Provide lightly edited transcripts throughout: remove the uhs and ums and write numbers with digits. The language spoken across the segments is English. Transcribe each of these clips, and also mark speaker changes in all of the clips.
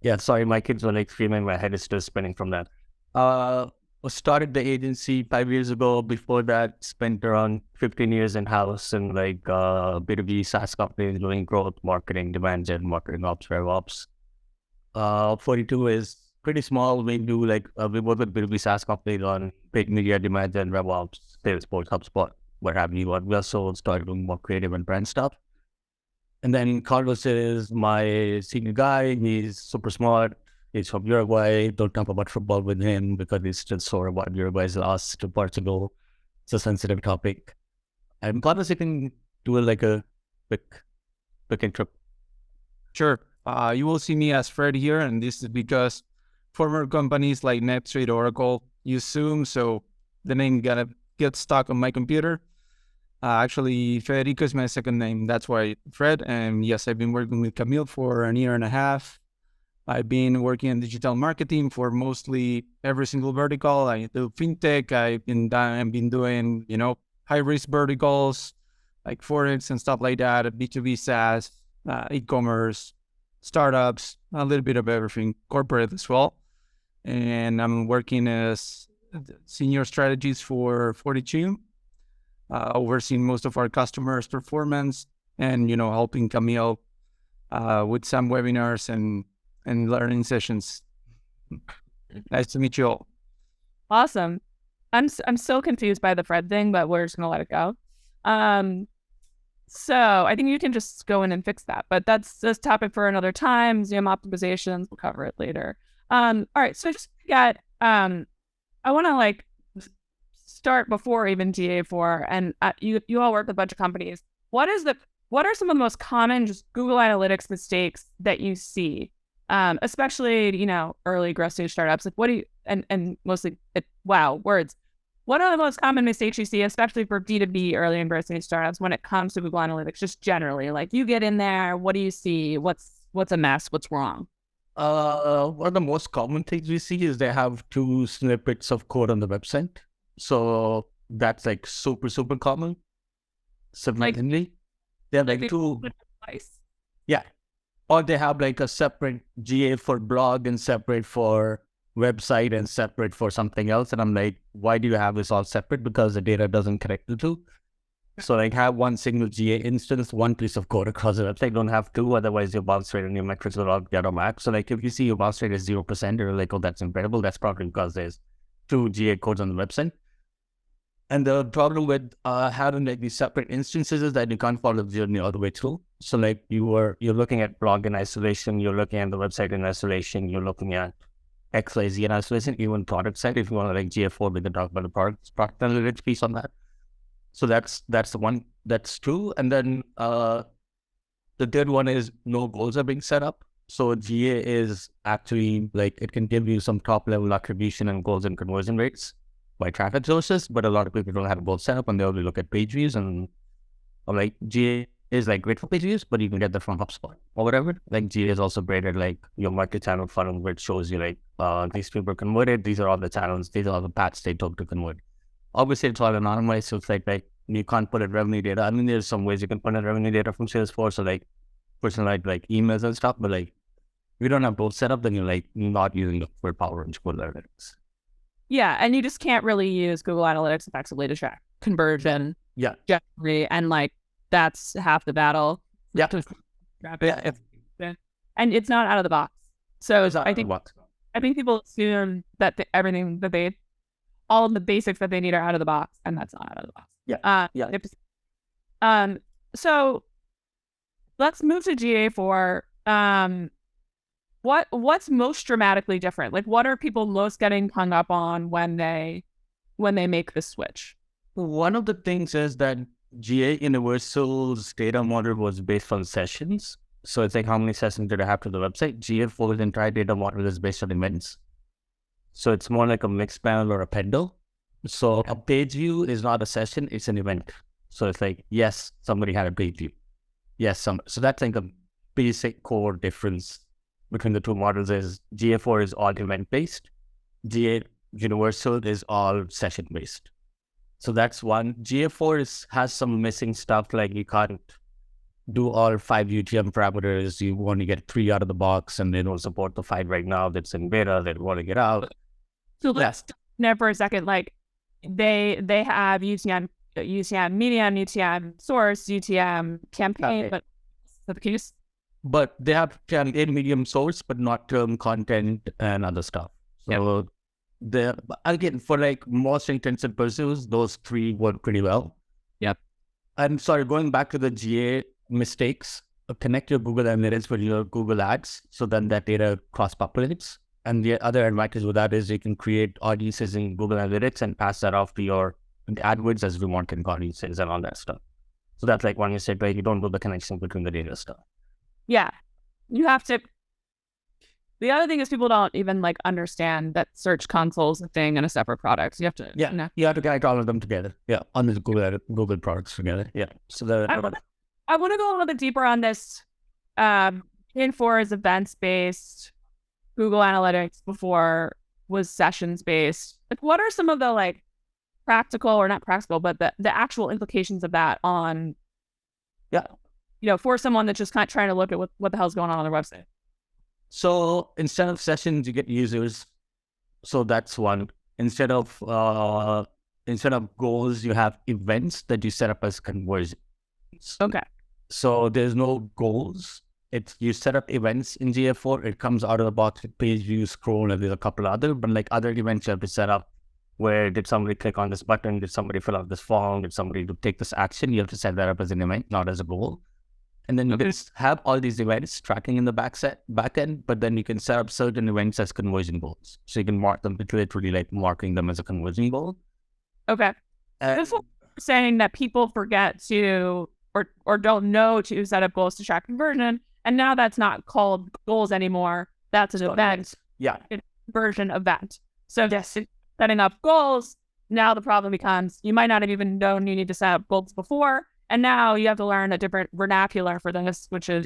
Speaker 1: Yeah, sorry, my kids were like screaming. My head is still spinning from that. Started the agency 5 years ago. Before that, spent around 15 years in house and like B2B SaaS companies doing growth, marketing, demand gen, marketing ops, rev ops. 42 is pretty small. We do like we work with B2B SaaS companies on paid media, demand gen, rev ops, Salesforce, HubSpot, what have you. We also started doing more creative and brand stuff. And then Carlos is my senior guy. He's super smart. He's from Uruguay. Don't talk about football with him because he's still sore about Uruguay's loss to Portugal. It's a sensitive topic. And Carlos, you can do like a quick intro.
Speaker 2: Sure. You will see me as Fred here, and this is because former companies like NetSuite, Oracle use Zoom, so the name gotta get stuck on my computer. Actually, Federico is my second name. That's why Fred. And yes, I've been working with Kamil for a year and a half. I've been working in digital marketing for mostly every single vertical. I do fintech. I've been doing, high risk verticals like Forex and stuff like that, B2B SaaS, e-commerce, startups, a little bit of everything, corporate as well. And I'm working as senior strategies for 42, overseeing most of our customers' performance and, helping Camille with some webinars and learning sessions. Nice to meet you all.
Speaker 3: Awesome. I'm so confused by the Fred thing, but we're just going to let it go. So I think you can just go in and fix that, but that's a topic for another time. Zoom optimizations, we'll cover it later. All right. So just get, I want to start before even GA4, and you all work with a bunch of companies. What are some of the most common just Google Analytics mistakes that you see? Especially, early growth stage startups, like what do you, and mostly, words. What are the most common mistakes you see, especially for B2B early and growth stage startups when it comes to Google Analytics, just generally? Like you get in there, what do you see? What's a mess? What's wrong?
Speaker 1: One of the most common things we see is they have 2 snippets of code on the website. So that's like super, super common. Surprisingly, they have like 2. Yeah. Or they have like a separate GA for blog and separate for website and separate for something else. And I'm like, why do you have this all separate? Because the data doesn't connect the 2. So like have one single GA instance, one piece of code across the website. Don't have 2, otherwise your bounce rate and your metrics will all get on whack. So like if you see your bounce rate is 0%, you're like, oh, that's incredible. That's probably because there's 2 GA codes on the website. And the problem with having like these separate instances is that you can't follow the journey all the way through. So like you're looking at blog in isolation, you're looking at the website in isolation, you're looking at XYZ in isolation, even product side. If you want to like GA4, we can talk about the product analytics piece on that. So that's the one. That's 2. And then the third one is no goals are being set up. So GA is actually like, it can give you some top level attribution and goals and conversion rates by traffic sources, but a lot of people don't have goals set up and they only look at page views. And I'm like, GA is like great for page views, but you can get that from HubSpot or whatever. Like GA is also great at like your market channel funnel, which shows you like these people converted, these are all the channels, these are all the paths they took to convert. Obviously, it's all anonymized, so it's like you can't put in revenue data. I mean, there's some ways you can put in revenue data from Salesforce, so like personalized like emails and stuff, but like if you don't have both set up, then you're like not using the full power of Google Analytics.
Speaker 3: Yeah, and you just can't really use Google Analytics effectively to track conversion.
Speaker 1: Yeah.
Speaker 3: Generally, and like that's half the battle.
Speaker 1: Yeah.
Speaker 3: And it's not out of the box. So I think people assume that everything that all of the basics that they need are out of the box, and that's not out of the box.
Speaker 1: Yeah.
Speaker 3: So let's move to GA4. What's most dramatically different? Like, what are people most getting hung up on when they make this switch?
Speaker 1: One of the things is that GA Universal's data model was based on sessions. So it's like how many sessions did I have to the website? GA4's entire data model is based on events. So it's more like a mixed panel or a pendle. So a page view is not a session, it's an event. So it's like, yes, somebody had a page view. Yes, so that's like a basic core difference between the 2 models is GA4 is all event-based. GA Universal is all session-based. So that's one. GA4 has some missing stuff, like you can't do all 5 UTM parameters. You want to get 3 out of the box, and they don't support the 5 right now that's in beta that want to get out.
Speaker 3: So let's there for a second. Like they have UTM medium, UTM source, UTM campaign, but is that the case?
Speaker 1: But they have campaign medium source, but not term content and other stuff. So again, for like most intensive pursuits, those 3 work pretty well.
Speaker 3: Yep.
Speaker 1: I'm sorry, going back to the GA mistakes, connect your Google Analytics with your Google Ads, so then that data cross-populates. And the other advantage with that is you can create audiences in Google Analytics and pass that off to your AdWords as remarketing audiences and all that stuff. So that's like when you said, right, you don't do the connection between the data stuff.
Speaker 3: Yeah. You have to. The other thing is people don't even like understand that Search Console is a thing and a separate product. So you have to.
Speaker 1: You have to connect all of them together. Yeah. On the Google products together. Yeah. So
Speaker 3: I want to go a little bit deeper on this. GA4 is events-based. Google Analytics before was sessions-based. Like, what are some of the like practical, or not practical, but the actual implications of that on, for someone that's just kind of trying to look at what the hell's going on their website?
Speaker 1: So instead of sessions, you get users. So that's one. Instead of goals, you have events that you set up as conversions.
Speaker 3: Okay.
Speaker 1: So there's no goals. You set up events in GA4. It comes out of the box with page view, scroll, and there's a couple other. But like other events, you have to set up. Where did somebody click on this button? Did somebody fill out this form? Did somebody take this action? You have to set that up as an event, not as a goal. And then you can have all these events tracking in the back end, but then you can set up certain events as conversion goals. So you can mark them, literally like marking them as a conversion goal.
Speaker 3: Okay. This is saying that people forget to or don't know to set up goals to track conversion. And now that's not called goals anymore. That's an event.
Speaker 1: Yeah.
Speaker 3: Conversion event. So setting up goals, now the problem becomes you might not have even known you need to set up goals before. And now you have to learn a different vernacular for this, which is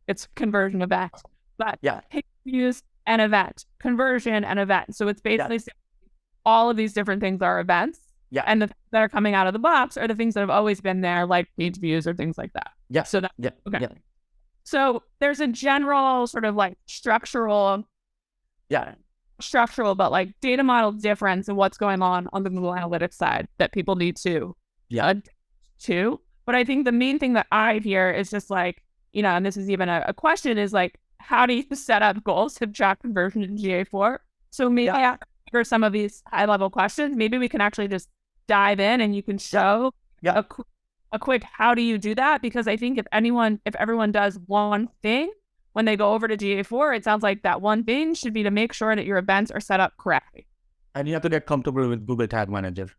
Speaker 3: it's conversion event. But page views and event, conversion and event. So it's basically all of these different things are events.
Speaker 1: Yeah.
Speaker 3: And the things that are coming out of the box are the things that have always been there, like page views or things like that.
Speaker 1: Yeah.
Speaker 3: So So there's a general sort of like structural, but like data model difference in what's going on the Google Analytics side that people need to to. But I think the main thing that I hear is just like, and this is even a question is like, how do you set up goals to track conversion in GA4? So maybe after some of these high level questions, maybe we can actually just dive in and you can show a quick, how do you do that? Because I think if everyone does one thing when they go over to GA4, it sounds like that one thing should be to make sure that your events are set up correctly.
Speaker 1: And you have to get comfortable with Google Tag Manager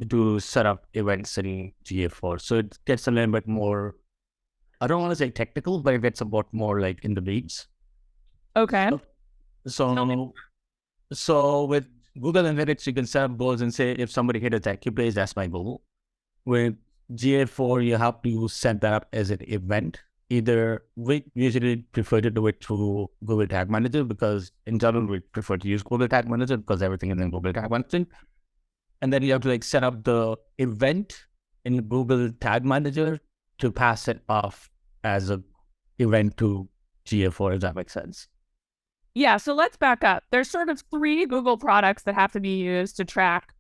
Speaker 1: to set up events in GA4. So it gets a little bit more, I don't want to say technical, but it gets a bit more like in the weeds.
Speaker 3: Okay.
Speaker 1: So with Google Analytics, you can set up goals and say, if somebody hit a tech plays, that's my goal. With GA4, you have to set that up as an event. Either we usually prefer to do it through Google Tag Manager because in general, we prefer to use Google Tag Manager because everything is in Google Tag Manager. And then you have to like set up the event in Google Tag Manager to pass it off as an event to GA4, if that makes sense.
Speaker 3: Yeah, so let's back up. There's sort of 3 Google products that have to be used to track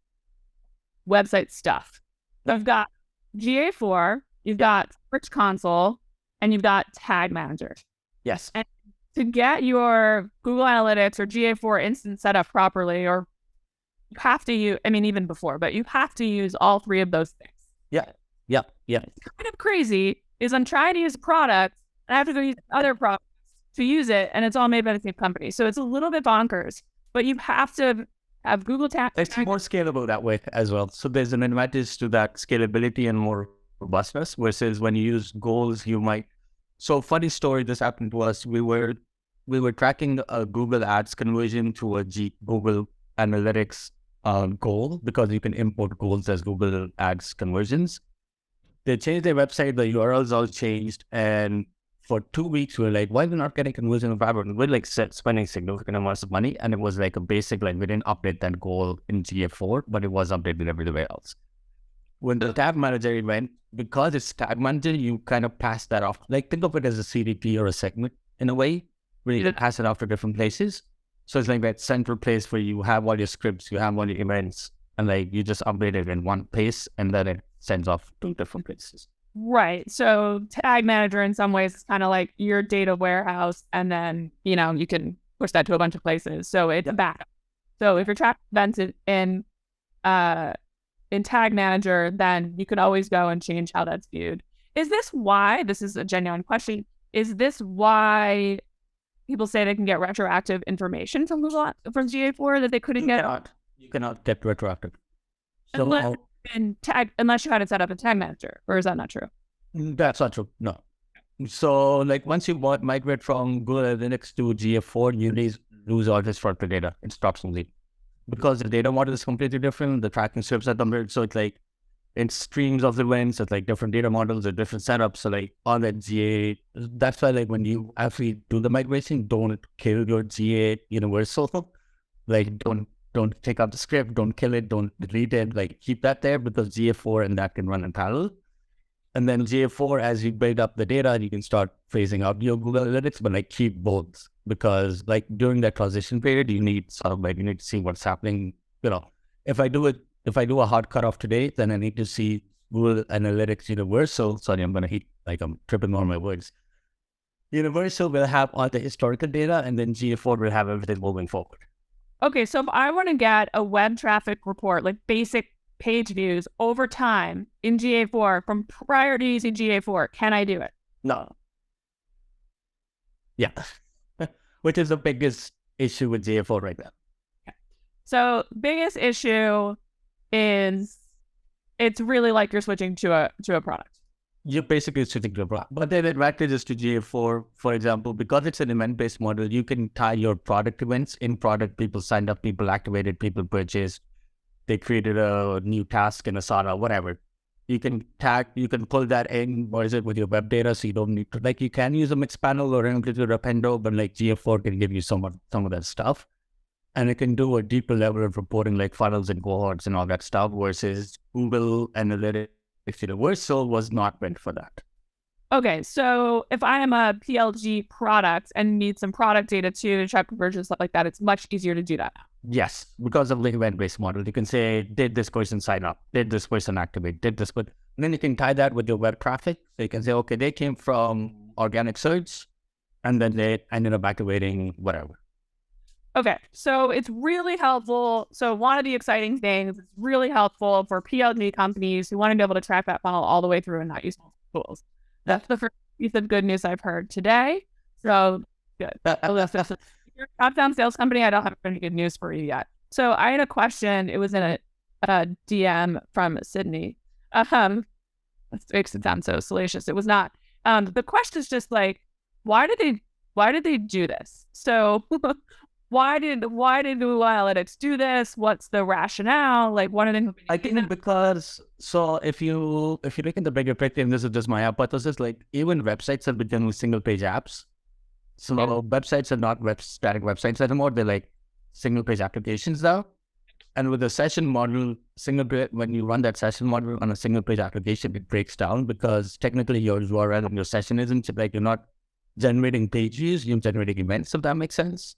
Speaker 3: website stuff. You've got GA4, you've got Search Console, and you've got Tag Manager.
Speaker 1: Yes.
Speaker 3: And to get your Google Analytics or GA4 instance set up properly, or you have to use, even before, but you have to use all 3 of those things.
Speaker 1: Yeah.
Speaker 3: It's kind of crazy is I'm trying to use a product and I have to go use other products to use it, and it's all made by the same company. So it's a little bit bonkers, but you have to have Google Tag.
Speaker 1: It's more scalable that way as well. So there's an advantage to that scalability and more robustness versus when you use goals, you might. So funny story, this happened to us. We were tracking a Google Ads conversion to a Google Analytics goal because you can import goals as Google Ads conversions. They changed their website, the URLs all changed, and for 2 weeks, we were like, why are we not getting conversion of AdWords? We're like spending significant amounts of money. And it was like a basic, like we didn't update that goal in GA4, but it was updated everywhere else. when the tag manager event, because it's tag manager, you kind of pass that off. Like think of it as a CDP or a segment in a way, where you pass it off to different places. So it's like that central place where you have all your scripts, you have all your events, and like you just update it in one place, and then it sends off to different places.
Speaker 3: Right. So tag manager in some ways is kind of like your data warehouse, and then, you can push that to a bunch of places. So it's a backup. So if you're tracking events in tag manager, then you could always go and change how that's viewed. Is this why, this is a genuine question, is this why people say they can get retroactive information from GA4 that they couldn't get?
Speaker 1: You cannot get retroactive. So
Speaker 3: unless you had it set up in tag manager, or is that not true?
Speaker 1: That's not true. No. So like once you migrate from Google Analytics to GA4, you lose all this structured data. It stops completely. Because the data model is completely different, the tracking scripts are different, so it's like in streams of events, it's like different data models or different setups. So like on that GA, that's why like when you actually do the migration, don't kill your GA universal. Like don't take out the script, don't kill it, don't delete it, like keep that there, because GA4 and that can run in parallel. And then GA4, as you build up the data, you can start phasing out your Google Analytics, but like keep both, because like during that transition period, you need to see what's happening. If I do a hard cutoff today, then I need to see Google Analytics Universal. Sorry, I'm tripping on my words. Universal will have all the historical data, and then GA4 will have everything moving forward.
Speaker 3: Okay, so if I want to get a web traffic report, like basic page views over time in GA4 from prior to using GA4, can I do it?
Speaker 1: No. Yeah. Which is the biggest issue with GA4 right now.
Speaker 3: Okay. So biggest issue is it's really like you're switching to a product.
Speaker 1: You're basically switching to a product. But the advantages to GA4, for example, because it's an event-based model, you can tie your product events in product. People signed up, people activated, people purchased, they created a new task in Asana, whatever. You can pull that in, or is it with your web data, so you don't need to, like you can use a Mixpanel or an Appendo, but like GA4 can give you some of that stuff. And it can do a deeper level of reporting, like funnels and cohorts and all that stuff, versus Google Analytics Universal was not meant for that.
Speaker 3: Okay, so if I am a PLG product and need some product data too to track conversion, stuff like that, it's much easier to do that now.
Speaker 1: Yes, because of the event-based model. You can say, did this person sign up? Did this person activate? Did this? And then you can tie that with your web traffic. So you can say, okay, they came from organic search, and then they ended up activating whatever.
Speaker 3: Okay, so it's really helpful. So one of the exciting things, it's really helpful for PLG companies who want to be able to track that funnel all the way through and not use multiple tools. That's the first piece of good news I've heard today. So good. If you're a top-down sales company, I don't have any good news for you yet. So I had a question. It was in a DM from Sydney. That makes it sound so salacious. It was not. The question is just like, why did they do this? So why did Google Analytics do this? What's the rationale? Like, what are they?
Speaker 1: I think because, so if you look at the bigger picture, and this is just my hypothesis, like even websites have become single page apps. So websites are not static websites anymore. They're like single page applications now. And with the session model, when you run that session model on a single page application, it breaks down, because technically your URL and your session isn't like, you're not generating page views, you're generating events, if that makes sense.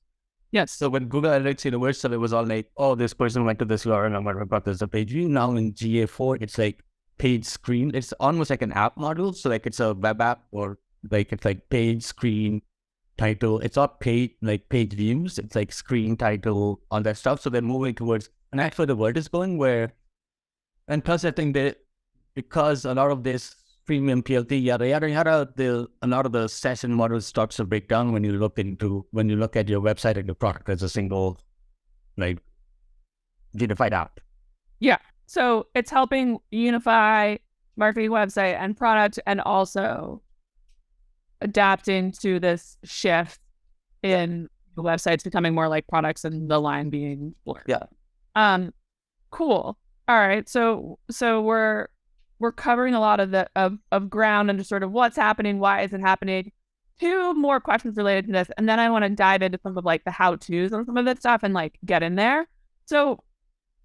Speaker 3: Yes.
Speaker 1: So when Google Analytics Universal, it was all like, oh, this person went to this URL and whatever, but there's a page view. Now in GA4, it's like page screen. It's almost like an app model. So like it's a web app, or like it's like page, screen, title. It's not page views. It's like screen, title, all that stuff. So they're moving towards, and that's where the world is going, and plus I think that because a lot of this premium PLT, yada, yada, yada, a lot of the session models starts to break down when you look at your website and your product as a single, like, unified app.
Speaker 3: Yeah. So it's helping unify marketing, website, and product, and also adapting to this shift in the websites becoming more like products and the line being blurred.
Speaker 1: Yeah.
Speaker 3: Cool. All right. So we're covering a lot of ground and just sort of what's happening, why is it happening. 2 more questions related to this, and then I want to dive into some of like the how-tos on some of this stuff and like get in there. So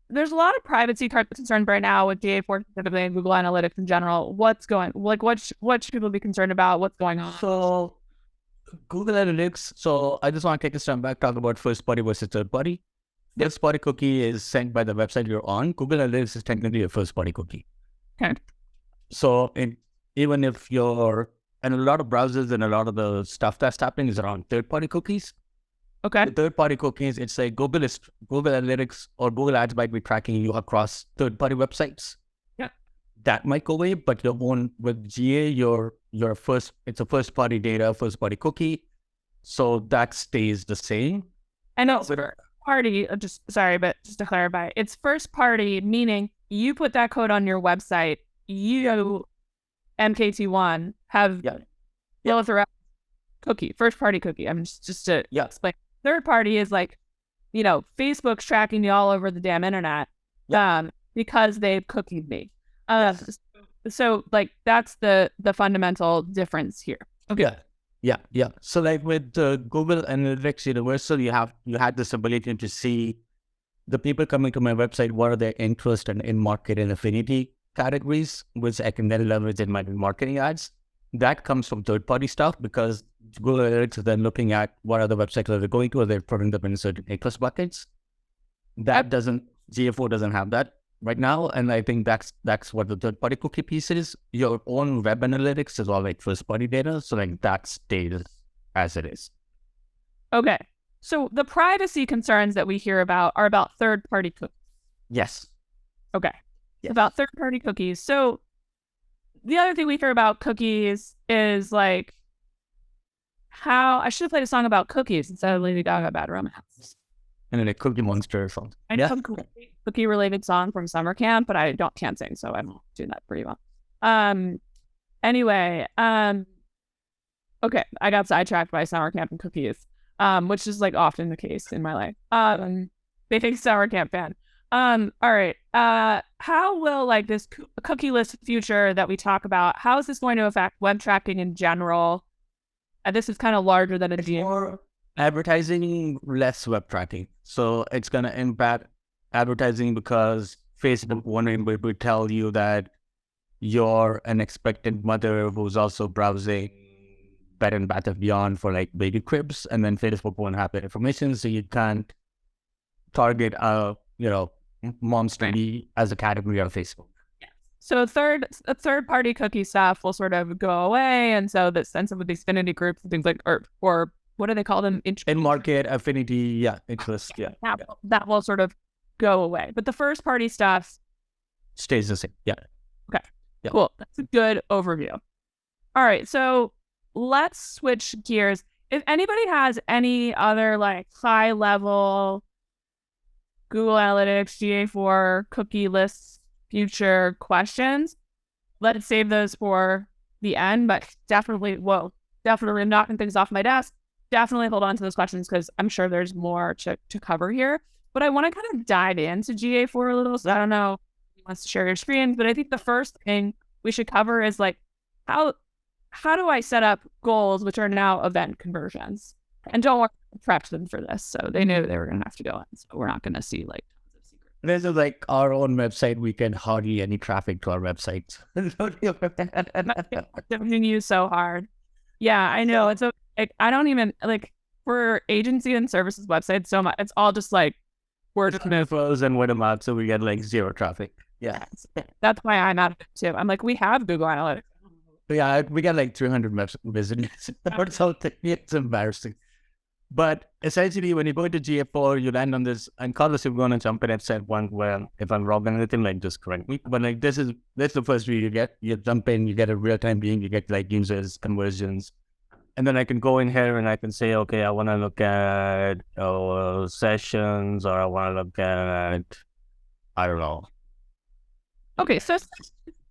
Speaker 3: there's a lot of privacy concerns right now with GA4 specifically and Google Analytics in general. What should people be concerned about? What's going on?
Speaker 1: So Google Analytics. So I just want to take a step back, talk about first party versus third party. First party cookie is sent by the website you're on. Google Analytics is technically a first party cookie.
Speaker 3: Okay.
Speaker 1: So even if you're, and a lot of browsers and a lot of the stuff that's happening is around third party cookies.
Speaker 3: Okay.
Speaker 1: The third party cookies, it's like Google Analytics or Google Ads might be tracking you across third party websites.
Speaker 3: Yeah.
Speaker 1: That might go away, but your own with GA, it's a first party data, first party cookie. So that stays the same.
Speaker 3: And it's party, just to clarify, it's first party, meaning you put that code on your website, you, MKT1, have built around cookie, first party cookie. I'm just to explain. Third party is like, Facebook's tracking me all over the damn internet because they've cookied me. So like that's the fundamental difference here. Okay.
Speaker 1: Yeah. So like with Google Analytics Universal, you had this ability to see the people coming to my website, what are their interest in market and affinity categories, which I can then leverage in my marketing ads. That comes from third-party stuff because Google Analytics is then looking at what other websites they're going to, or they're putting them in certain A+ buckets. GA4 doesn't have that right now, and I think that's what the third-party cookie piece is. Your own web analytics is all like first-party data, so like that stays as it is.
Speaker 3: Okay, so the privacy concerns that we hear about are about third-party cookies.
Speaker 1: Yes.
Speaker 3: Okay.
Speaker 1: Yes.
Speaker 3: About third-party cookies. So the other thing we hear about cookies is like how I should have played a song about cookies instead of Lady Gaga Bad Romance.
Speaker 1: And then a Cookie Monster or something.
Speaker 3: I know a cookie related song from summer camp, but I can't sing, so I'm doing that pretty well. Anyway, okay, I got sidetracked by summer camp and cookies, which is like often the case in my life. They think summer camp fan. All right. How will like this cookie-less future that we talk about, how is this going to affect web tracking in general? And this is kind of larger than a GA.
Speaker 1: More advertising, less web tracking. So it's going to impact advertising because Facebook would tell you that you're an expectant mother who's also browsing Bed and Bath & Beyond for like baby cribs, and then Facebook won't have that information, so you can't target mom's study as a category on Facebook.
Speaker 3: So third party cookie stuff will sort of go away, and so the sense of these affinity groups and things like or what do they call them?
Speaker 1: In market affinity, interest,
Speaker 3: that will sort of go away. But the first party stuff
Speaker 1: stays the same. Yeah.
Speaker 3: Okay. Yeah. Cool. That's a good overview. All right. So let's switch gears. If anybody has any other like high level Google Analytics, GA4, cookie lists, future questions, let's save those for the end, but definitely knocking things off my desk. Definitely hold on to those questions because I'm sure there's more to cover here. But I want to kind of dive into GA4 a little. So I don't know if you want to share your screen, but I think the first thing we should cover is like how do I set up goals, which are now event conversions? And don't worry, I prepped them for this, so they knew they were going to have to go in. So we're not going to see like tons of secrets.
Speaker 1: This is like our own website. We can hardly any traffic to our website.
Speaker 3: Doing you so hard. Yeah, I know. It's like I don't even like for agency and services websites so much. It's all just like
Speaker 1: word of mouth and word of mouth, so we get like zero traffic. Yeah,
Speaker 3: that's why I'm out of it too. I'm like, we have Google Analytics.
Speaker 1: Yeah, we got like 300 visitors or something. It's embarrassing. But essentially, when you go to GA4, you land on this, and Carlos, if you want to jump in and say one where if I'm wrong or anything, like just correct me. But like this is the first view you get. You jump in, you get a real-time view, you get like users, conversions. And then I can go in here and I can say, okay, I want to look at sessions, or I want to look at, I don't know.
Speaker 3: Okay, so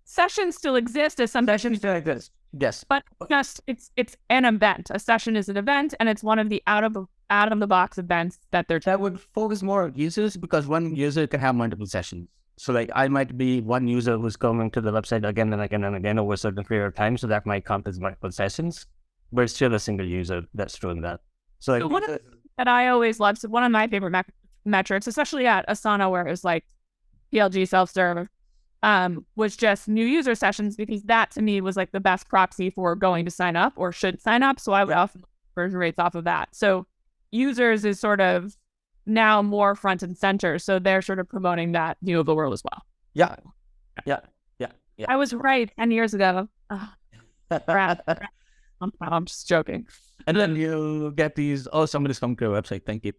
Speaker 3: sessions still exist as some
Speaker 1: sessions still exist. Yes,
Speaker 3: but just it's an event. A session is an event, and it's one of the out of the box events that
Speaker 1: would focus more on users, because one user can have multiple sessions. So like I might be one user who's coming to the website again and again and again over a certain period of time, so that might count as multiple sessions, but it's still a single user that's doing that. So like,
Speaker 3: one of that I always love. So one of my favorite metrics, especially at Asana, where it's like PLG self-serve, was just new user sessions, because that to me was like the best proxy for going to sign up or should sign up. So I would often conversion rates off of that. So users is sort of now more front and center. So they're sort of promoting that view of the world as well.
Speaker 1: Yeah.
Speaker 3: I was right 10 years ago. Oh, I'm just joking.
Speaker 1: And then you get these, somebody's come to your website, thank you.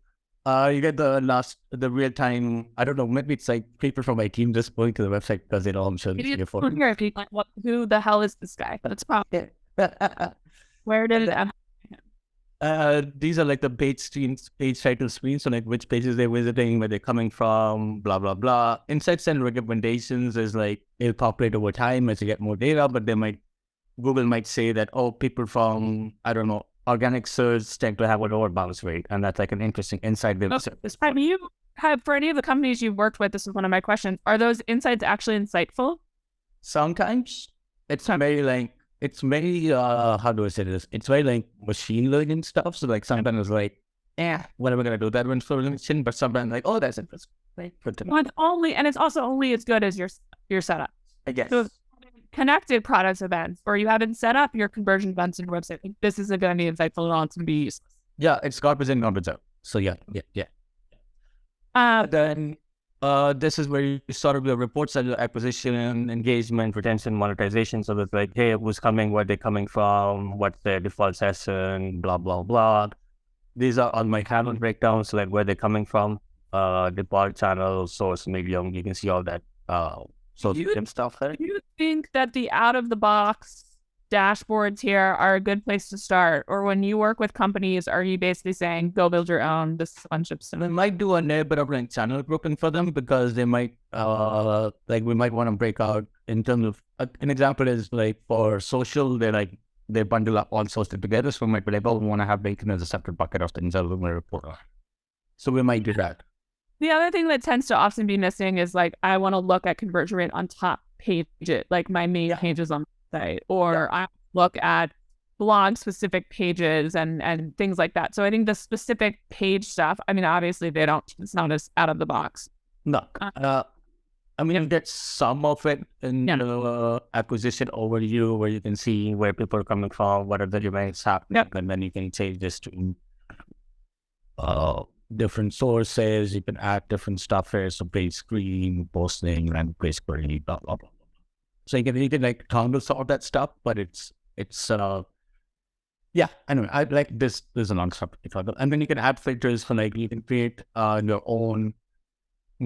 Speaker 1: You get the real time, I don't know, maybe it's like people from my team just going to the website because they know I'm sure
Speaker 3: Maybe it's here, like, who the hell is this guy? But it's probably, where did it end?
Speaker 1: These are like the page title screens, so like which pages they're visiting, where they're coming from, blah, blah, blah. Insights and recommendations is like, it'll populate over time as you get more data, but Google might say that, people from, I don't know, organic search tend to have a lower bounce rate. And that's like an interesting insight.
Speaker 3: For any of the companies you've worked with, this is one of my questions, are those insights actually insightful?
Speaker 1: Sometimes it's very, how do I say this? It's very like machine learning stuff. So like sometimes it's like, what am I going to do? That one's for LinkedIn, but sometimes like, that's interesting. Right?
Speaker 3: And it's also only as good as your setup.
Speaker 1: I guess.
Speaker 3: So connected products events, or you haven't set up your conversion events in your website, like, this isn't going to be insightful at all. It's going to be useless.
Speaker 1: Yeah, it's garbage in, garbage out. So yeah. Then this is where you sort of the reports of acquisition, engagement, retention, monetization. So it's like, hey, who's coming, where they're coming from, what's their default session, blah, blah, blah. These are on my channel breakdowns, so like where they're coming from, default channel, source, medium, you can see all that stuff there.
Speaker 3: Do you think that the out-of-the-box dashboards here are a good place to start? Or when you work with companies, are you basically saying, go build your own, this is a bunch of stuff?
Speaker 1: We might do a little bit of like channel grouping for them, because they might, we might want to break out in terms of, an example is like for social, they bundle up all social together. So we might be like, we want to have bacon as a separate bucket of things that we want to report on. So we might do that.
Speaker 3: The other thing that tends to often be missing is like, I want to look at conversion rate on top pages, like my main pages on the site, or I look at blog specific pages and things like that. So I think the specific page stuff, I mean, obviously it's not as out of the box.
Speaker 1: No. I mean, you get some of it in acquisition overview, where you can see where people are coming from, what are the events happening, and then you can change this to different sources. You can add different stuff here, so page screen, posting, land page query, blah, blah, blah. So you can like toggle some of that stuff, but it's I know, I like this. There's a long stuff to toggle. And then you can add filters for like, you can create your own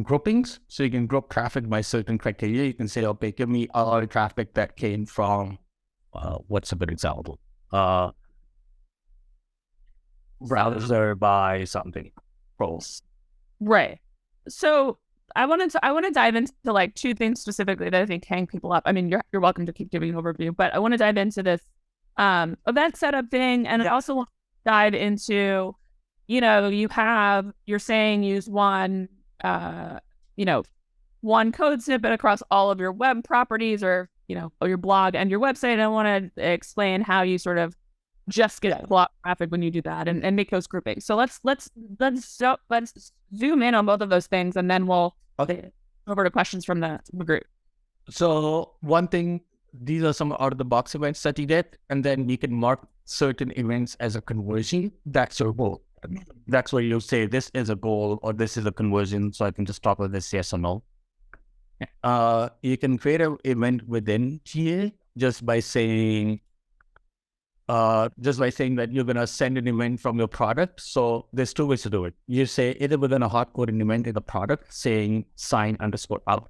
Speaker 1: groupings. So you can group traffic by certain criteria. You can say, okay, give me all the traffic that came from, what's a good example? Browser by something. Roles.
Speaker 3: Right. So I want to dive into like two things specifically that I think hang people up. I mean, you're welcome to keep giving an overview, but I want to dive into this event setup thing, and I also want to dive into, you're saying use one code snippet across all of your web properties, or your blog and your website. And I want to explain how you sort of just get blog traffic when you do that, and make those groupings. So let's zoom in on both of those things, and then we'll over to questions from the group.
Speaker 1: So one thing, these are some out of the box events that you get, and then you can mark certain events as a conversion. That's your goal. That's where you say this is a goal or this is a conversion. So I can just talk about this yes or no. You can create an event within GA just by saying that you're going to send an event from your product. So there's two ways to do it. You say either within a hard-coded event in the product saying sign_out.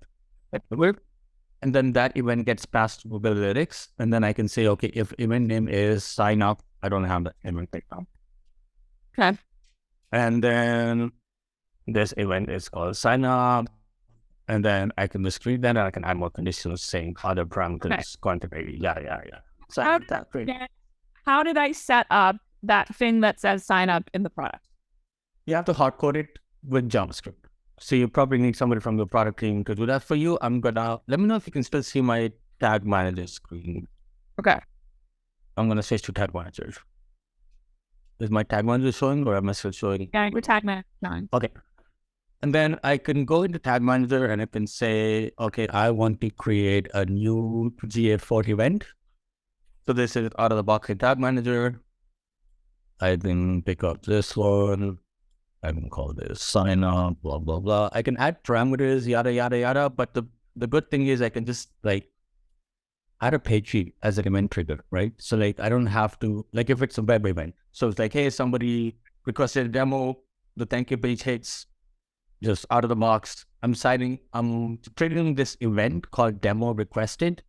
Speaker 1: And then that event gets passed to Google Analytics. And then I can say, okay, if event name is sign up, I don't have that event right now.
Speaker 3: Okay.
Speaker 1: And then this event is called sign up. And then I can just create that, and I can add more conditions saying other parameters, quantity. Yeah. So
Speaker 3: how did I set up that thing that says sign up in the product?
Speaker 1: You have to hard code it with JavaScript. So you probably need somebody from the product team to do that for you. let me know if you can still see my tag manager screen.
Speaker 3: Okay.
Speaker 1: I'm going to switch to tag manager. Is my tag manager showing, or am I still showing?
Speaker 3: Yeah, your tag manager showing.
Speaker 1: Okay. And then I can go into Tag Manager and I can say, okay, I want to create a new GA4 event. So this is out of the box in Tag Manager. I can pick up this one. I can call this sign up, blah, blah, blah. I can add parameters, yada, yada, yada. But the good thing is I can just like add a page sheet as an event trigger, right? So like, I don't have to, like if it's a web event. So it's like, hey, somebody requested a demo, the thank you page hits, just out of the box. I'm triggering this event called demo requested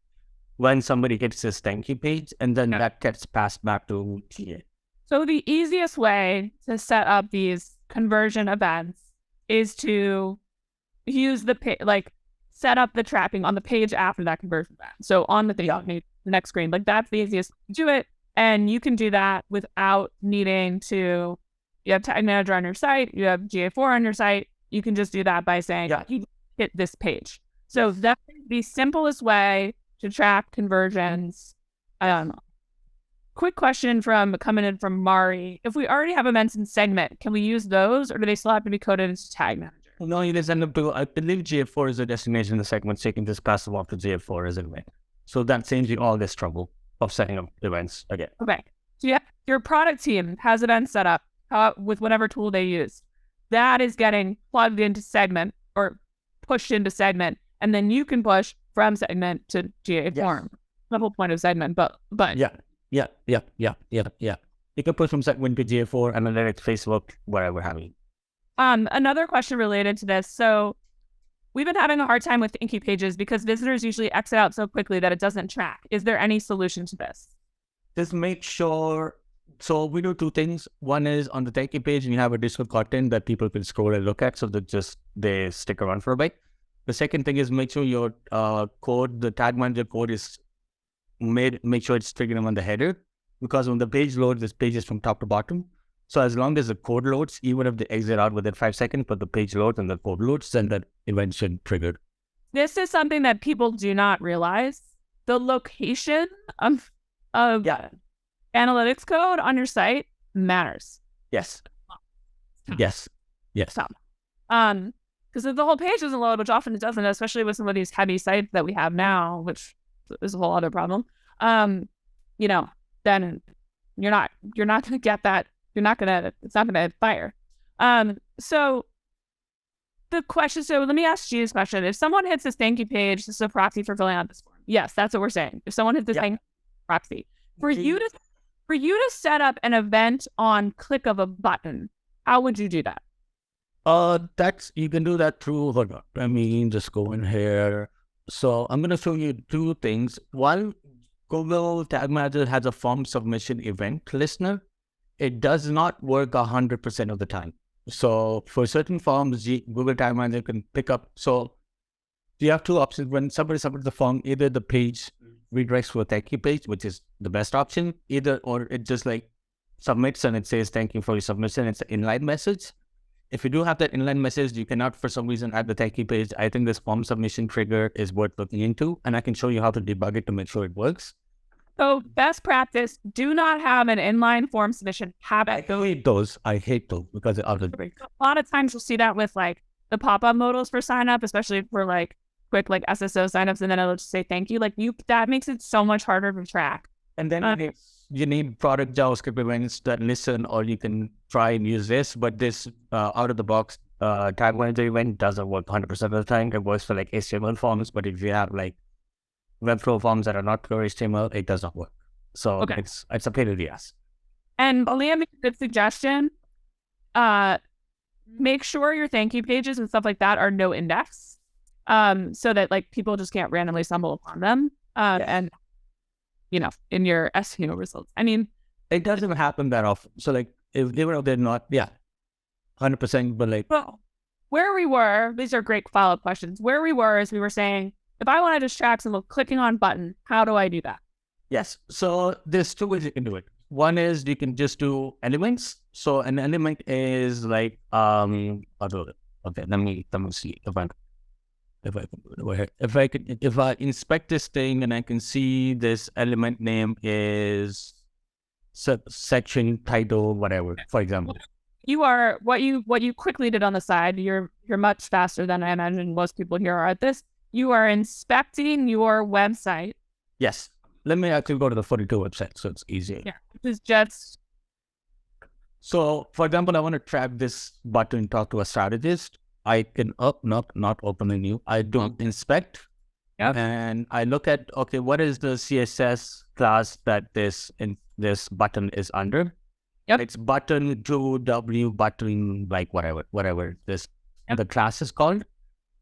Speaker 1: when somebody hits this thank you page, and then that gets passed back to GA.
Speaker 3: So the easiest way to set up these conversion events is to use the set up the tracking on the page after that conversion event. So on the next screen, like that's the easiest way to do it. And you can do that without needing to, you have Tag Manager on your site, you have GA4 on your site. You can just do that by saying, you hit this page. So that's the simplest way to track conversions. Quick question coming in from Mari. If we already have events in Segment, can we use those, or do they still have to be coded into Tag Manager?
Speaker 1: No, you just end up to, I believe GA4 is a destination in the segment, so you can just pass them off to GA4 as an event. So that saves you all this trouble of setting up events again.
Speaker 3: Okay. So your product team has events set up with whatever tool they use. That is getting plugged into Segment or pushed into Segment, and then you can push from Segment to GA4. Yes. The whole point of Segment, but
Speaker 1: yeah. You can push from Segment to GA4, Analytics, Facebook, wherever have you.
Speaker 3: Another question related to this. So we've been having a hard time with thank you pages because visitors usually exit out so quickly that it doesn't track. Is there any solution to this?
Speaker 1: Just make sure. So we do two things. One is on the thank you page, and you have additional content that people can scroll and look at, so that they stick around for a bit. The second thing is make sure your code, the Tag Manager code is make sure it's triggered on the header, because when the page loads, this page is from top to bottom. So as long as the code loads, even if they exit out within 5 seconds, but the page loads and the code loads, then that event should trigger.
Speaker 3: This is something that people do not realize. The location of analytics code on your site matters.
Speaker 1: Yes.
Speaker 3: Because if the whole page doesn't load, which often it doesn't, especially with some of these heavy sites that we have now, which is a whole other problem. Then you're not going to get that. It's not going to fire. So let me ask you this question. If someone hits this thank you page, this is a proxy for filling out this form. Yes, that's what we're saying. If someone hits this thank you proxy, for you to set up an event on click of a button, how would you do that?
Speaker 1: You can do that through, hold on, let me just go in here. So I'm going to show you two things. One, Google Tag Manager has a form submission event listener. It does not work 100% of the time. So for certain forms, Google Tag Manager can pick up. So you have two options. When somebody submits the form, either the page redirects to a thank you page, which is the best option, or it just like submits and it says thank you for your submission. It's an inline message. If you do have that inline message, you cannot for some reason add the thank you page. I think this form submission trigger is worth looking into, and I can show you how to debug it to make sure it works.
Speaker 3: So best practice, do not have an inline form submission habit.
Speaker 1: I hate those because of the...
Speaker 3: A lot of times you'll see that with like the pop-up modals for sign up, especially for like quick like SSO signups, and then it'll just say thank you. That makes it so much harder to track.
Speaker 1: And then you need product JavaScript events that listen, or you can try and use this, but this out of the box Tag Manager event doesn't work 100% of the time. It works for like HTML forms, but if you have like Webflow forms that are not pure HTML, it does not work. So it's a pain in the ass.
Speaker 3: And Liam, a good suggestion. Make sure your thank you pages and stuff like that are no index, so that like people just can't randomly stumble upon them. And in your SEO results. I mean,
Speaker 1: it doesn't happen that often. So like if they were, they're not, 100%. But like,
Speaker 3: well, where we were, these are great follow-up questions. Where we were is we were saying, if I want to just track someone clicking on button, how do I do that?
Speaker 1: Yes. So there's two ways you can do it. One is you can just do elements. So an element is like, I'll do it. Okay, let me see if I inspect this thing and I can see this element name is section, title, whatever, for example.
Speaker 3: what you quickly did on the side. You're much faster than I imagine most people here are at this. You are inspecting your website.
Speaker 1: Yes. Let me actually go to the 42 website so it's easier.
Speaker 3: Yeah, which is just.
Speaker 1: So, for example, I want to track this button, talk to a strategist. I can not open a new. I do inspect.
Speaker 3: Yep.
Speaker 1: And I look at, okay, what is the CSS class that this button is under?
Speaker 3: Yep.
Speaker 1: It's button 2W button, like whatever the class is called.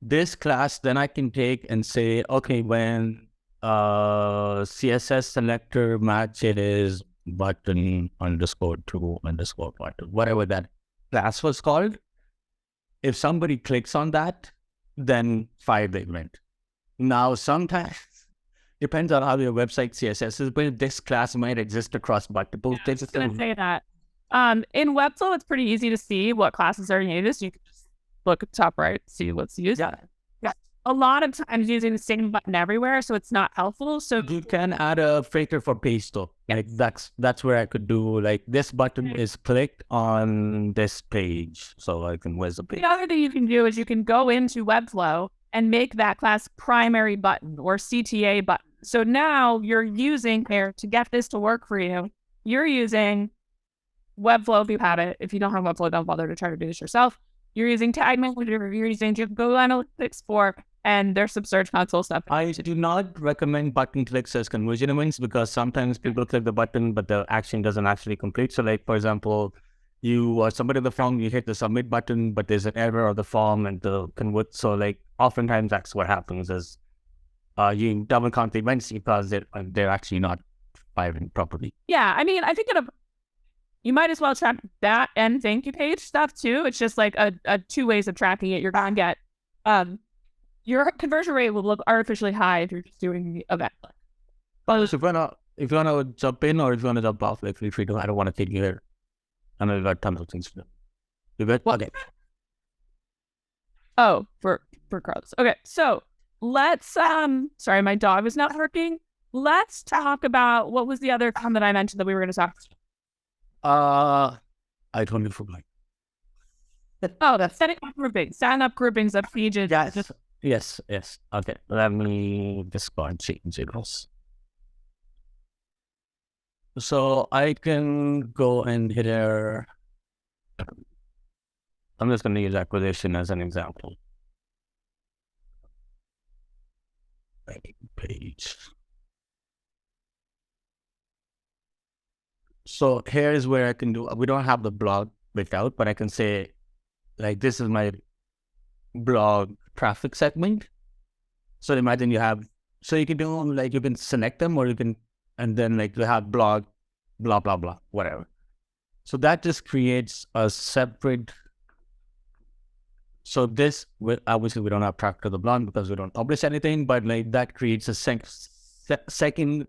Speaker 1: This class, then I can take and say, okay, when CSS selector matches button _2 button, whatever that class was called. If somebody clicks on that, then fire the event. Now, sometimes depends on how your website CSS is, but this class might exist across multiple things.
Speaker 3: I was going to say that. In Webflow, it's pretty easy to see what classes are used. You can just look at the top right, see what's used.
Speaker 1: Yeah.
Speaker 3: A lot of times using the same button everywhere, so it's not helpful. So
Speaker 1: you can add a filter for page though. Like that's where I could do like this button is clicked on this page, so I can where's the page.
Speaker 3: The other thing you can do is you can go into Webflow and make that class primary button or CTA button. So now you're using here to get this to work for you. You're using Webflow if you have it. If you don't have Webflow, don't bother to try to do this yourself. You're using Tag Manager, you're using Google Analytics4, and there's some Search Console stuff.
Speaker 1: I do not recommend button clicks as conversion events because sometimes people click the button, but the action doesn't actually complete. So like, for example, you or somebody in the form, you hit the submit button, but there's an error of the form and the convert. So like, oftentimes that's what happens is you double count the events because they're actually not firing properly.
Speaker 3: Yeah, I mean, I think you might as well track that and thank you page stuff too. It's just like a two ways of tracking it. You're gonna get your conversion rate will look artificially high if you're just doing the event.
Speaker 1: But if you wanna jump in or if you wanna jump off, like feel free to. I don't want to take you here. I know you've got tons of things to do. You good? Okay.
Speaker 3: Oh, for Carlos. Okay, so let's sorry, my dog is not working. Let's talk about what was the other one that I mentioned that we were going to talk about.
Speaker 1: I totally forgot.
Speaker 3: Oh, that's setting up groupings. Setting up groupings of pages.
Speaker 1: Yes. Okay, let me just go and change it. So I can go and hit here. I'm just going to use acquisition as an example. Page. So here is where I can do, we don't have the blog built out, but I can say, like, this is my blog traffic segment. So imagine you have, so you can do, like, you can select them or you can, and then like you have blog, blah, blah, blah, whatever. So that just creates a separate, so this, obviously we don't have track to the blog because we don't publish anything, but like that creates a second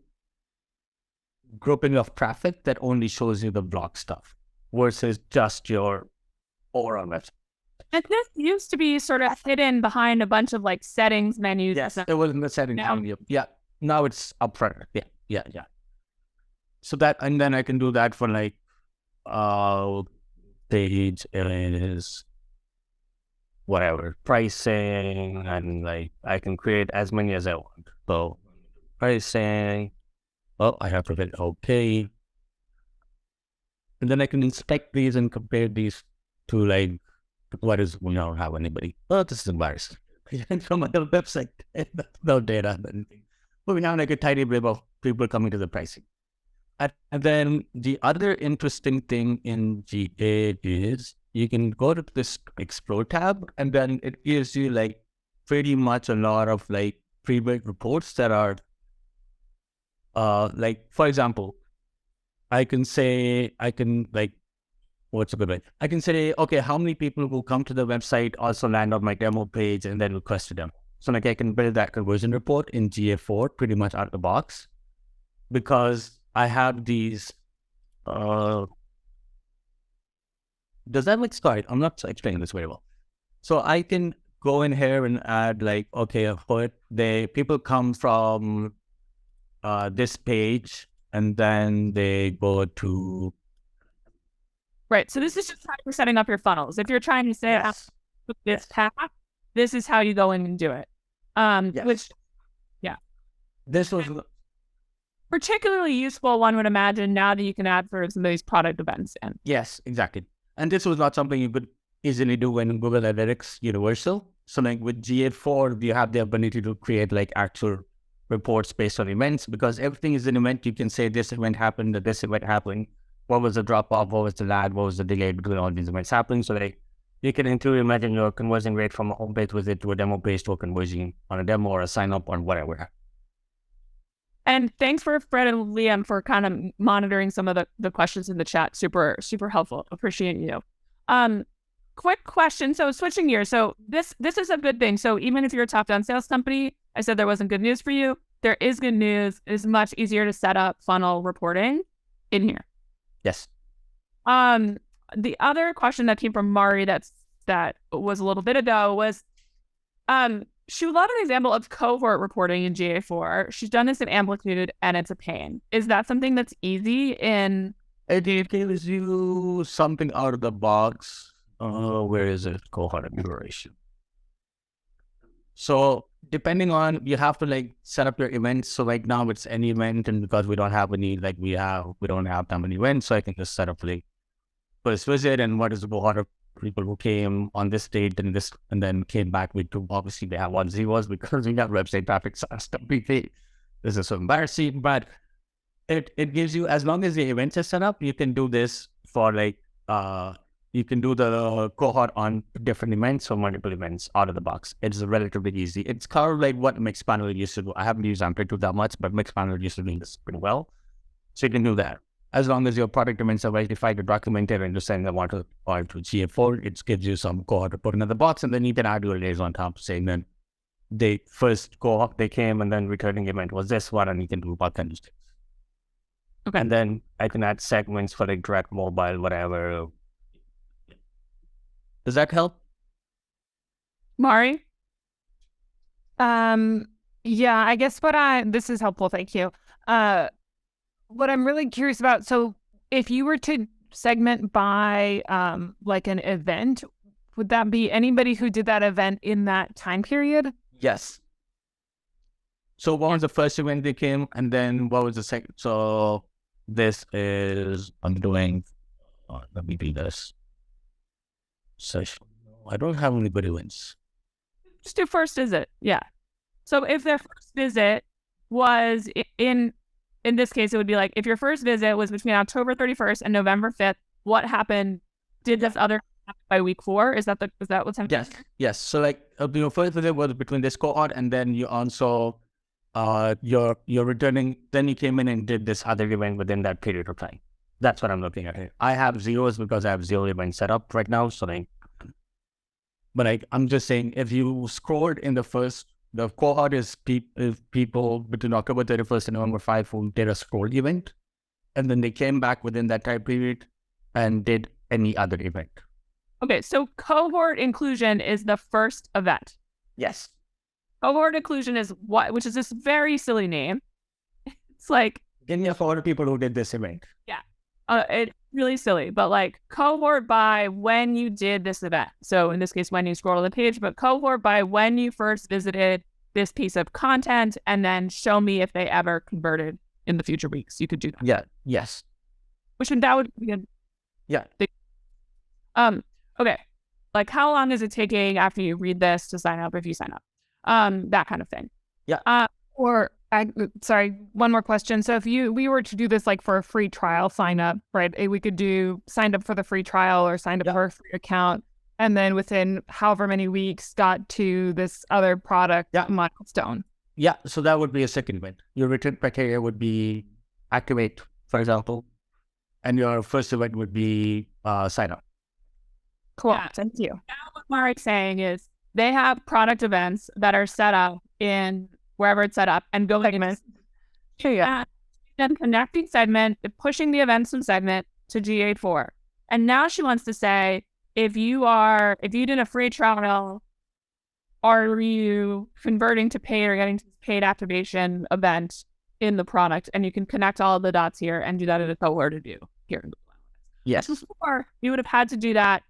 Speaker 1: grouping of traffic that only shows you the blog stuff versus just your overall website.
Speaker 3: And this used to be sort of hidden behind a bunch of like settings menus.
Speaker 1: Yes, it was in the settings menu. Yeah, now it's up front. Yeah. So that, and then I can do that for like page is whatever pricing, and like I can create as many as I want. So pricing. Oh, I have to hit OK. And then I can inspect these and compare these to like, what is, we don't have anybody. Oh, this is embarrassing. From my website, no data. But we have like a tiny bit of people coming to the pricing. And then the other interesting thing in GA is you can go to this Explore tab, and then it gives you like pretty much a lot of like pre-built reports that are like, for example, I can what's a good way? I can say, okay, how many people who come to the website also land on my demo page and then request a demo? So like I can build that conversion report in GA4 pretty much out of the box because I have these, does that make sense? I'm not explaining this very well. So I can go in here and add like, okay, people come from this page and then they go to
Speaker 3: Right. So this is just how you're setting up your funnels. If you're trying to say this path, this is how you go in and do it. Which,
Speaker 1: this was
Speaker 3: particularly useful, one would imagine, now that you can add for some of these product events in.
Speaker 1: yes, exactly. And this was not something you could easily do in Google Analytics Universal. So like with GA4, you have the ability to create like actual reports based on events, because everything is an event. You can say this event happened, this event happened. What was the drop off? What was the lag? What was the delay between all these events happening? So like you can include, imagine your conversion rate from a homepage visit to a demo page to a conversion on a demo or a sign up or whatever.
Speaker 3: And thanks for Fred and Liam for kind of monitoring some of the questions in the chat. Super, super helpful. Appreciate you. Quick question. So switching gears. So this is a good thing. So even if you're a top-down sales company, I said there wasn't good news for you. There is good news. It's much easier to set up funnel reporting in here.
Speaker 1: Yes.
Speaker 3: The other question that came from Mari that was a little bit ago was, she would love an example of cohort reporting in GA4. She's done this in Amplitude and it's a pain. Is that something that's easy in?
Speaker 1: It gives you something out of the box. Where is it? Cohort configuration. So depending on, you have to like set up your events. So right now it's any event, and because we don't have any, like we don't have that many events, so I can just set up like first visit and what is the cohort of people who came on this date and this, and then came back with two. Obviously they have 1 zeros because we got website traffic stuff. This is so embarrassing, but it gives you, as long as the events are set up, you can do this for like you can do the cohort on different events or multiple events out of the box. It's relatively easy. It's kind of like what Mixpanel used to do. I haven't used Amplitude that much, but Mixpanel used to do this pretty well. So you can do that. As long as your product events are verified, you're documented, and you send them out to GA4, it gives you some cohort to put into the box, and then you can add your layers on top, saying that the first cohort they came, and then returning event was this one, and you can do about kind of things.
Speaker 3: Okay.
Speaker 1: And then I can add segments for like direct mobile, whatever. Does that help?
Speaker 3: Mari?
Speaker 4: Yeah, I guess this is helpful. Thank you. What I'm really curious about, so if you were to segment by like an event, would that be anybody who did that event in that time period?
Speaker 1: Yes. So what was the first event they came, and then what was the second? So this is, I'm doing, let me do this. Session. I don't have any good events.
Speaker 3: Just do first visit. Yeah. So if their first visit was in this case, it would be like, if your first visit was between October 31st and November 5th, what happened? Did this other happen by week 4? Is that what's happening?
Speaker 1: Yes. So like your first visit was between this cohort, and then you also you're returning. Then you came in and did this other event within that period of time. That's what I'm looking at here. I have zeros because I have 0 events set up right now. So like, but I'm just saying, if you scored in the cohort is people between October 31st and November 5 who did a scroll event, and then they came back within that time period and did any other event.
Speaker 3: Okay, so cohort inclusion is the first event.
Speaker 1: Yes.
Speaker 3: Cohort inclusion is what, which is this very silly name. It's like,
Speaker 1: give me a cohort of people who did this event.
Speaker 3: Yeah. It's really silly, but like cohort by when you did this event. So in this case, when you scroll to the page, but cohort by when you first visited this piece of content, and then show me if they ever converted in the future weeks. You could do that.
Speaker 1: Yeah. Yes.
Speaker 3: That would be good.
Speaker 1: Yeah.
Speaker 3: Okay. Like, how long is it taking after you read this to sign up if you sign up? That kind of thing.
Speaker 1: Yeah.
Speaker 4: Sorry, one more question. So if we were to do this like for a free trial sign up, right? We could do signed up for the free trial or signed up for a free account, and then within however many weeks got to this other product milestone.
Speaker 1: Yeah. So that would be a second event. Your return criteria would be activate, for example, and your first event would be sign up.
Speaker 4: Cool.
Speaker 3: Yeah.
Speaker 4: Thank you.
Speaker 3: Now what Mari's saying is they have product events that are set up in wherever it's set up, and go segment. Then connecting segment, pushing the events from segment to GA4. And now she wants to say, if you did a free trial, are you converting to paid or getting to paid activation event in the product? And you can connect all of the dots here and do that in a cohort view here in Google
Speaker 1: Yes.
Speaker 3: Before, you would have had to do that,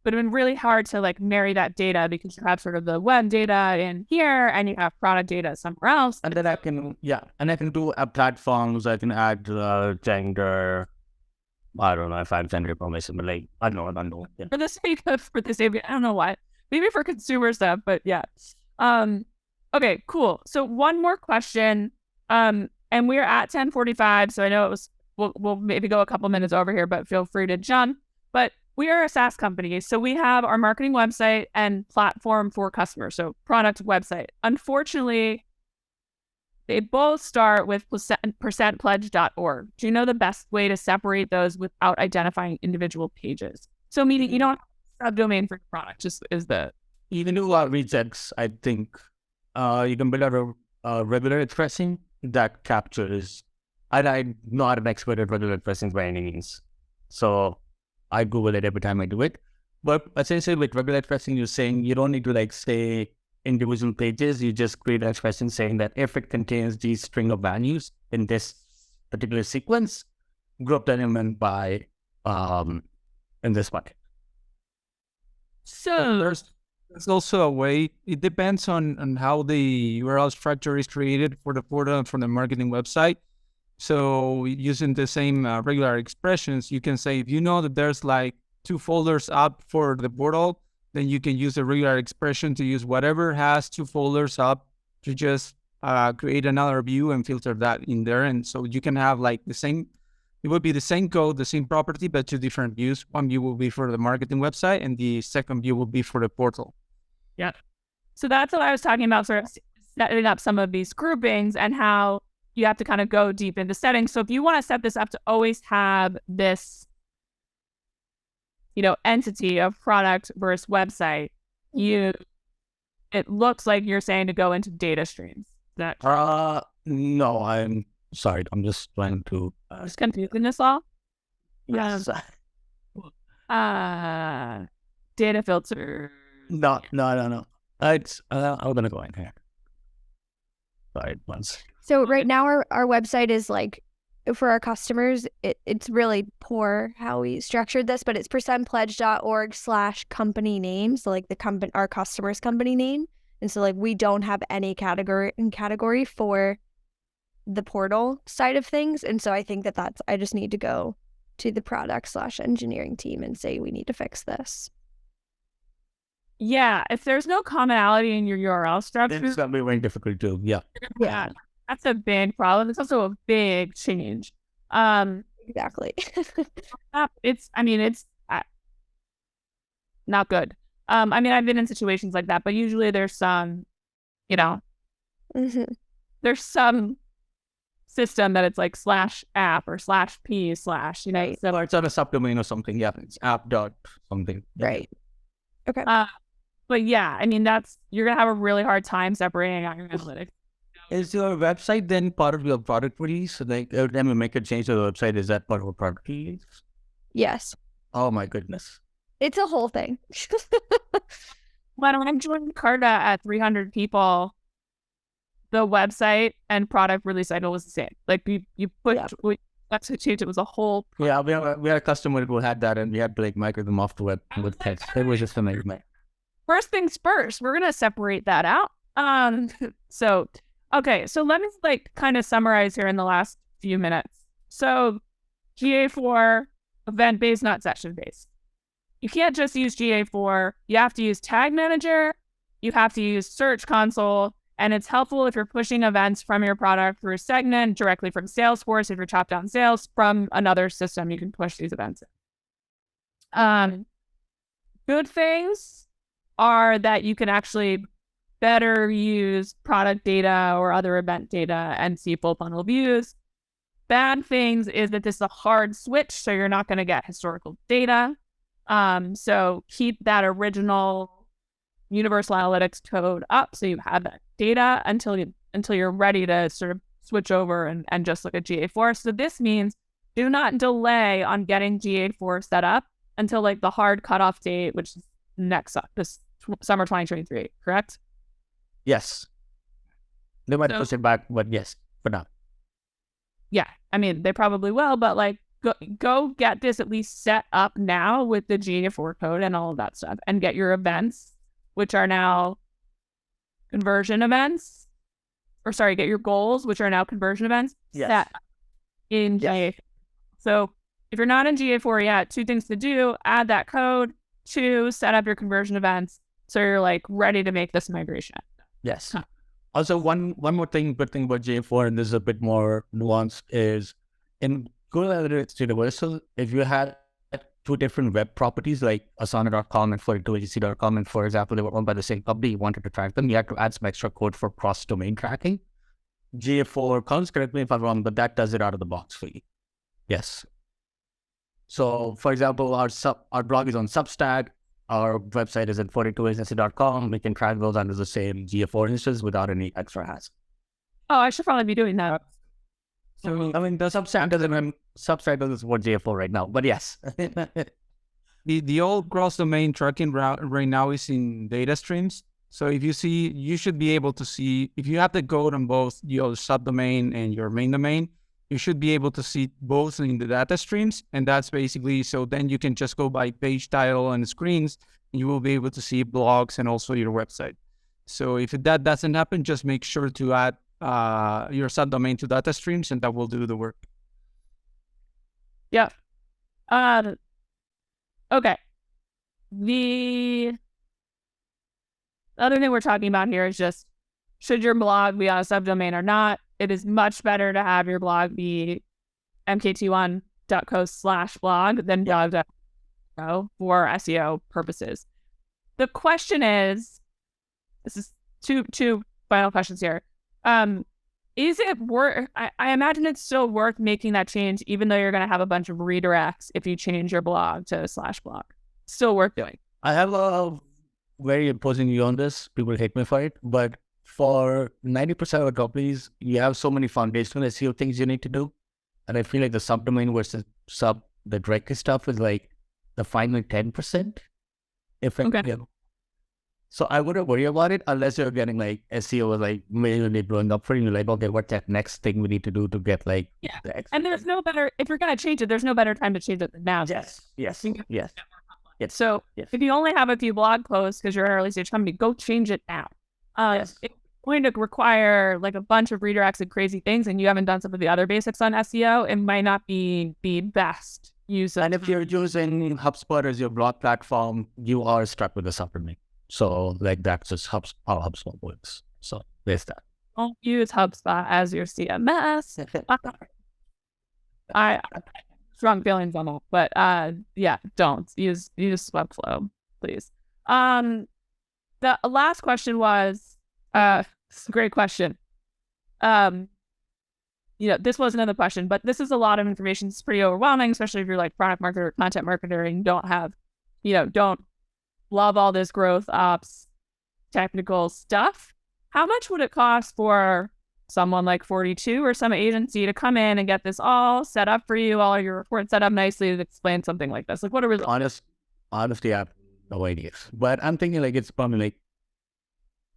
Speaker 3: but it would have been really hard to like marry that data because you have sort of the web data in here and you have product data somewhere else.
Speaker 1: And then I can do platforms. I can add gender. I don't know if I have gender information, but like, I don't know. Yeah.
Speaker 3: For the sake of, I don't know why. Maybe for consumer stuff, but yeah. Okay, cool. So one more question. And we're at 10:45, so I know it was, we'll maybe go a couple minutes over here, but feel free to jump. But we are a SaaS company, so we have our marketing website and platform for customers, so product website. Unfortunately, they both start with %pledge.org. Do you know the best way to separate those without identifying individual pages? So meaning you don't have a subdomain for your product, just is the...
Speaker 1: You can do regex, I think. You can build a regular expressing that captures... I'm not an expert at regular expressing by any means. So I Google it every time I do it. But essentially with regular expressing, you're saying you don't need to like say individual pages. You just create an expression saying that if it contains these string of values in this particular sequence, group the element by in this bucket.
Speaker 3: So
Speaker 2: there's also a way, it depends on how the URL structure is created for the portal and for the marketing website. So using the same regular expressions, you can say, if you know that there's like 2 folders up for the portal, then you can use a regular expression to use whatever has 2 folders up to just create another view and filter that in there. And so you can have like the same, it would be the same code, the same property, but 2 different views. One view will be for the marketing website and the second view will be for the portal.
Speaker 3: Yeah. So that's what I was talking about, sort of setting up some of these groupings and how you have to kind of go deep into settings. So if you want to set this up to always have this, entity of product versus website, it looks like you're saying to go into data streams. That
Speaker 1: no, I'm sorry. I'm just trying to
Speaker 3: just confusing this all.
Speaker 1: Yes.
Speaker 3: Data filter.
Speaker 1: No. It's I'm gonna go in here. Sorry, once.
Speaker 5: So right now our website is like, for our customers, it's really poor how we structured this, but it's %pledge.org/company name. So like our customer's company name. And so like we don't have any category for the portal side of things. And so I think I just need to go to the product/engineering team and say, we need to fix this.
Speaker 3: Yeah. If there's no commonality in your URL structure,
Speaker 1: It's gonna be very difficult too. Yeah.
Speaker 3: That's a big problem. It's also a big change.
Speaker 5: Exactly.
Speaker 3: It's not good. I've been in situations like that, but usually there's some, there's some system that it's like /app or /p/
Speaker 5: Right.
Speaker 1: So it's on a subdomain or something. Yeah, it's app dot something.
Speaker 5: Right. Okay.
Speaker 3: But yeah, you're gonna have a really hard time separating out your analytics.
Speaker 1: Is your website then part of your product release? So like every time you make a change to the website, is that part of a product release?
Speaker 5: Yes.
Speaker 1: Oh my goodness.
Speaker 5: It's a whole thing.
Speaker 3: When I'm joining Carta at 300 people, the website and product release cycle was the same. Like you put, that's a change. It was a whole.
Speaker 1: Yeah, we had a customer who had that, and we had to like migrate them off the web with text. It was just a nightmare.
Speaker 3: First things first, we're gonna separate that out. Okay, so let me kind of summarize here in the last few minutes. So GA4, event-based, not session-based. You can't just use GA4. You have to use Tag Manager. You have to use Search Console. And it's helpful if you're pushing events from your product through Segment, directly from Salesforce. If you're top-down sales from another system, you can push these events in. Good things are that you can actually better use product data or other event data and see full funnel views. Bad things is that this is a hard switch, so you're not going to get historical data. So keep that original Universal Analytics code up so you have that data until you're ready to sort of switch over and just look at GA4. So this means do not delay on getting GA4 set up until the hard cutoff date, which is this summer 2023, correct?
Speaker 1: Yes. They might push it back, but yes, for now.
Speaker 3: Yeah, they probably will, but go get this at least set up now with the GA4 code and all of that stuff, and get your events, which are now conversion events, get your goals, which are now conversion events, set in GA4. So if you're not in GA4 yet, 2 things to do: add that code. 2, set up your conversion events so you're like ready to make this migration.
Speaker 1: Yes. Also, one more thing, good thing about GA4, and this is a bit more nuanced, is in Google Analytics Universal, if you had 2 different web properties like asana.com and 42agency.com, and for example, they were owned by the same company, you wanted to track them, you had to add some extra code for cross-domain tracking. GA4 comes, correct me if I'm wrong, but that does it out of the box for you. Yes. So, for example, our blog is on Substack, our website is at 42agency.com. We can track those under the same GA4 instance without any extra hassle.
Speaker 3: Oh, I should probably be doing that.
Speaker 1: So, I mean, the Substack doesn't support GA4 right now, but yes.
Speaker 2: The old cross-domain tracking right now is in data streams. So if you should be able to see, if you have the code on both your subdomain and your main domain, you should be able to see both in the data streams. And that's basically, so then you can just go by page title and screens, and you will be able to see blogs and also your website. So if that doesn't happen, just make sure to add your subdomain to data streams, and that will do the work.
Speaker 3: Yeah. Okay. The other thing we're talking about here is just, should your blog be on a subdomain or not? It is much better to have your blog be mkt1.co/blog than blog.co for SEO purposes. The question is, this is two final questions here. Is it worth, I imagine it's still worth making that change, even though you're going to have a bunch of redirects if you change your blog to /blog. Still worth doing.
Speaker 1: I have a very opposing view on this. People hate me for it, but for 90% of the companies, you have so many foundational SEO things you need to do. And I feel like the subdomain versus the directory stuff is like the final 10%.
Speaker 3: Okay.
Speaker 1: So I wouldn't worry about it unless you're getting like SEO like mainly blowing up for you. Like, okay, what's that next thing we need to do to get like the extra?
Speaker 3: And there's no better, if you're going to change it, there's no better time to change it than now.
Speaker 1: Yes.
Speaker 3: So if you only have a few blog posts because you're an early stage company, go change it now. It's going to require like a bunch of redirects and crazy things, and you haven't done some of the other basics on SEO, it might not be the best use.
Speaker 1: And if you're using HubSpot as your blog platform, you are stuck with the subdomain. So like that's just how HubSpot works. So there's that.
Speaker 3: Don't use HubSpot as your CMS. I strong feelings on that, but don't use Webflow, please. The last question was it's a great question. This wasn't in the question, but this is a lot of information. It's pretty overwhelming, especially if you're like product marketer or content marketer and don't love all this growth ops technical stuff. How much would it cost for someone like 42 or some agency to come in and get this all set up for you, all your reports set up nicely to explain something like this? Like, what are we
Speaker 1: honestly, I have no idea. But I'm thinking like it's probably like,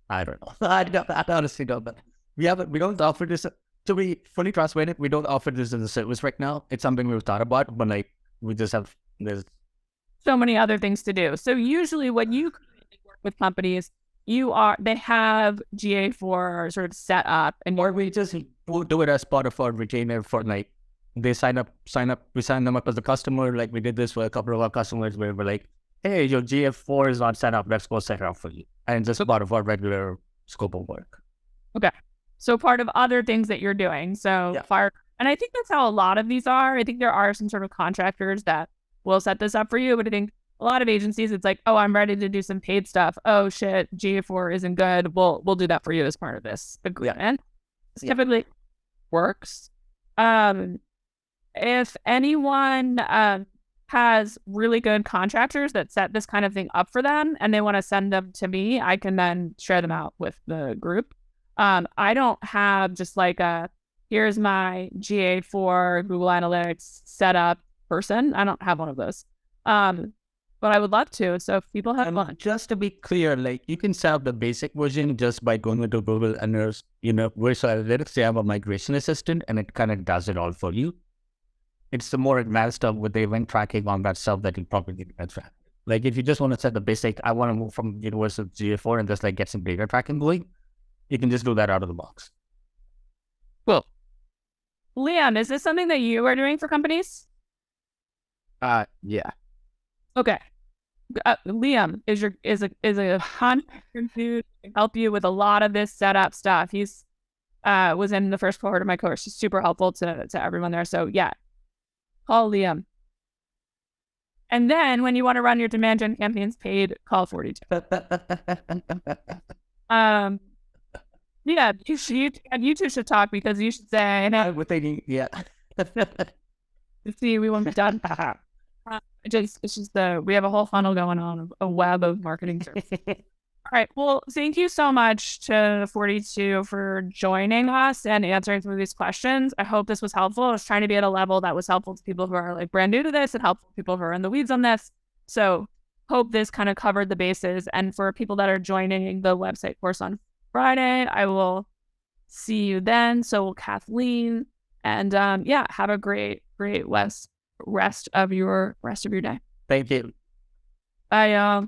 Speaker 1: I don't know. I honestly don't. But we don't offer this to be fully transparent. We don't offer this as a service right now. It's something we've thought about, but like we just have there's
Speaker 3: so many other things to do. So usually when you work with companies, they have GA4 sort of set up,
Speaker 1: or we just do it as part of our retainer for like they sign up, we sign them up as a customer. Like we did this for a couple of our customers where we're like, hey, your GA4 is not set up, let's go set it up for you. And just part of our regular scope of work.
Speaker 3: Okay. So part of other things that you're doing. So and I think that's how a lot of these are. I think there are some sort of contractors that will set this up for you, but I think a lot of agencies, it's like, oh, I'm ready to do some paid stuff. Oh shit, GA4 isn't good. We'll do that for you as part of this agreement. This typically works. If anyone has really good contractors that set this kind of thing up for them and they want to send them to me, I can then share them out with the group. I don't have just like here's my GA4 Google Analytics setup person. I don't have one of those. But I would love to. So if people have one.
Speaker 1: Just to be clear, like you can set up the basic version just by going into Google and Universal Analytics. They have a migration assistant and it kind of does it all for you. It's the more advanced stuff with the event tracking on that stuff that you probably need to track. Like if you just want to set the basic, I want to move from Universal to GA4 and just like get some data tracking going, you can just do that out of the box.
Speaker 2: Well,
Speaker 3: Liam, is this something that you are doing for companies?
Speaker 2: yeah.
Speaker 3: Okay. Liam is a contractor who can help you with a lot of this setup stuff. He's was in the first cohort of my course. He's super helpful to everyone there. So yeah, call Liam. And then when you want to run your demand gen campaigns paid, call 42. Yeah, you two should talk because you should say,
Speaker 1: yeah.
Speaker 3: See, we won't be done. It's just we have a whole funnel going on, a web of marketing services. All right. Well, thank you so much to 42 for joining us and answering some of these questions. I hope this was helpful. I was trying to be at a level that was helpful to people who are like brand new to this and helpful to people who are in the weeds on this. So hope this kind of covered the bases. And for people that are joining the website course on Friday, I will see you then. So will Kathleen. And yeah, have a great rest of your day.
Speaker 1: Thank you.
Speaker 3: Bye, y'all.